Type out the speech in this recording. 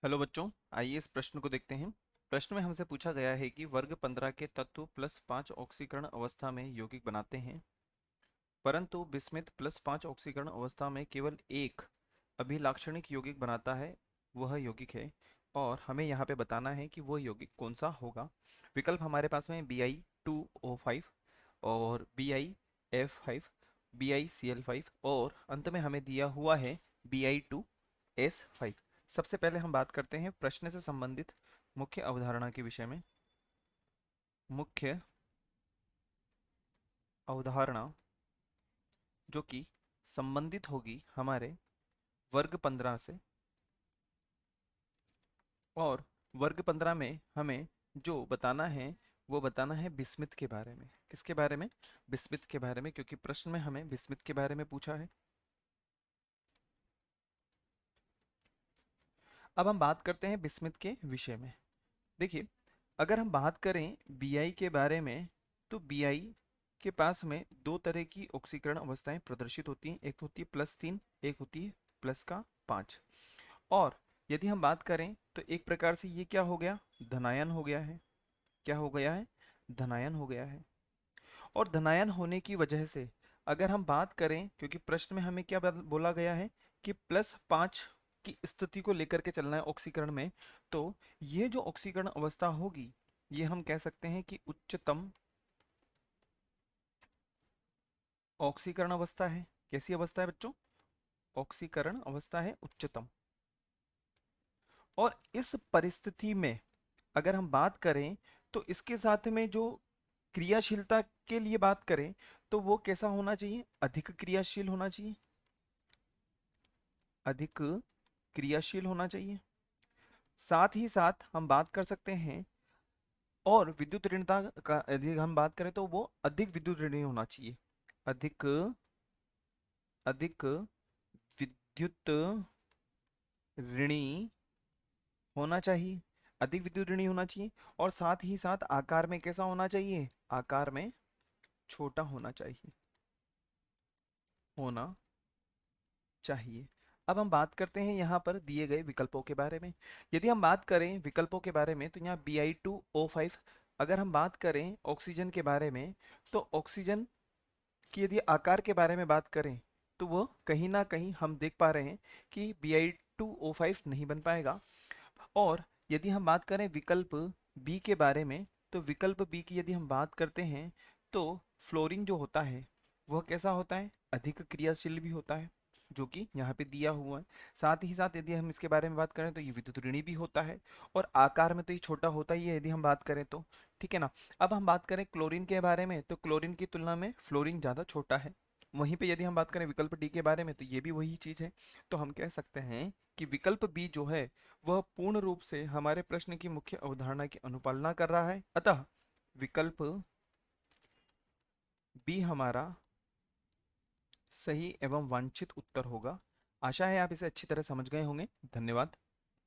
Hello बच्चों, आइए इस प्रश्न को देखते हैं। प्रश्न में हमसे पूछा गया है कि वर्ग 15 के तत्व प्लस 5 ऑक्सीकरण अवस्था में यौगिक बनाते हैं, परंतु बिस्मिथ प्लस 5 ऑक्सीकरण अवस्था में केवल एक अभिलाक्षणिक यौगिक बनाता है। वह यौगिक है, और हमें यहाँ पे बताना है कि वह यौगिक कौन सा होगा। विकल्प हमारे पास में Bi2O5 और BiF5, BiCl5 और अंत में हमें दिया हुआ है Bi2S5। सबसे पहले हम बात करते हैं प्रश्न से संबंधित मुख्य अवधारणा के विषय में। मुख्य अवधारणा जो कि संबंधित होगी हमारे वर्ग 15 से, और वर्ग 15 में हमें जो बताना है वो बताना है बिस्मिथ के बारे में। किसके बारे में? बिस्मिथ के बारे में, क्योंकि प्रश्न में हमें बिस्मिथ के बारे में पूछा है। अब हम बात करते हैं बिस्मिथ के विषय में। देखिए, अगर हम बात करें Bi के बारे में, तो Bi के पास में दो तरह की ऑक्सीकरण अवस्थाएं प्रदर्शित होती हैं। एक होती है +3, एक होती है +5। और यदि हम बात करें तो एक प्रकार से ये क्या हो गया? धनायन हो गया है। क्या हो गया है? धनायन हो गया है। और धनायन होने की वजह से अगर हम बात करें, क्योंकि प्रश्न में हमें क्या बोला गया है कि +5 की स्थिति को लेकर के चलना है ऑक्सीकरण में, तो ये जो ऑक्सीकरण अवस्था होगी ये हम कह सकते हैं कि उच्चतम ऑक्सीकरण अवस्था है। कैसी अवस्था है बच्चों? ऑक्सीकरण अवस्था है उच्चतम। और इस परिस्थिति में अगर हम बात करें तो इसके साथ में जो क्रियाशीलता के लिए बात करें तो वो कैसा होना चाहिए? अधिक क्रियाशील होना चाहिए। अधिक क्रियाशील होना चाहिए। साथ ही साथ हम बात कर सकते हैं, और विद्युत ऋणता का यदि हम बात करें तो वो अधिक विद्युत ऋणी होना चाहिए। अधिक अधिक विद्युत ऋणी होना चाहिए। अधिक विद्युत ऋणी होना चाहिए। और साथ ही साथ आकार में कैसा होना चाहिए? आकार में छोटा होना चाहिए। होना चाहिए। अब हम बात करते हैं यहाँ पर दिए गए विकल्पों के बारे में। यदि हम बात करें विकल्पों के बारे में तो यहाँ Bi2O5, अगर हम बात करें ऑक्सीजन के बारे में, तो ऑक्सीजन की यदि आकार के बारे में बात करें तो वो कहीं ना कहीं हम देख पा रहे हैं कि Bi2O5 नहीं बन पाएगा। और यदि हम बात करें विकल्प बी के बारे में, तो विकल्प बी की यदि हम बात करते हैं तो फ्लोरीन जो होता है वह कैसा होता है? अधिक क्रियाशील भी होता है, जो कि यहाँ पे दिया हुआ है। साथ ही साथ यदि हम इसके बारे में बात करें तो ये विद्युत ऋणी भी होता है, और आकार में तो ये छोटा होता ही है यदि हम बात करें तो। ठीक है ना? अब हम बात करें क्लोरीन के बारे में, तो क्लोरीन की तुलना में फ्लोरीन ज़्यादा छोटा है। वहीं पे यदि हम बात करें विकल्प डी के बारे में, तो ये भी वही चीज़ है। तो हम कह सकते हैं कि विकल्प बी जो है वह पूर्ण रूप से हमारे प्रश्न की मुख्य अवधारणा की अनुपालना कर रहा है। अतः विकल्प बी हमारा सही एवं वांछित उत्तर होगा। आशा है आप इसे अच्छी तरह समझ गए होंगे। धन्यवाद।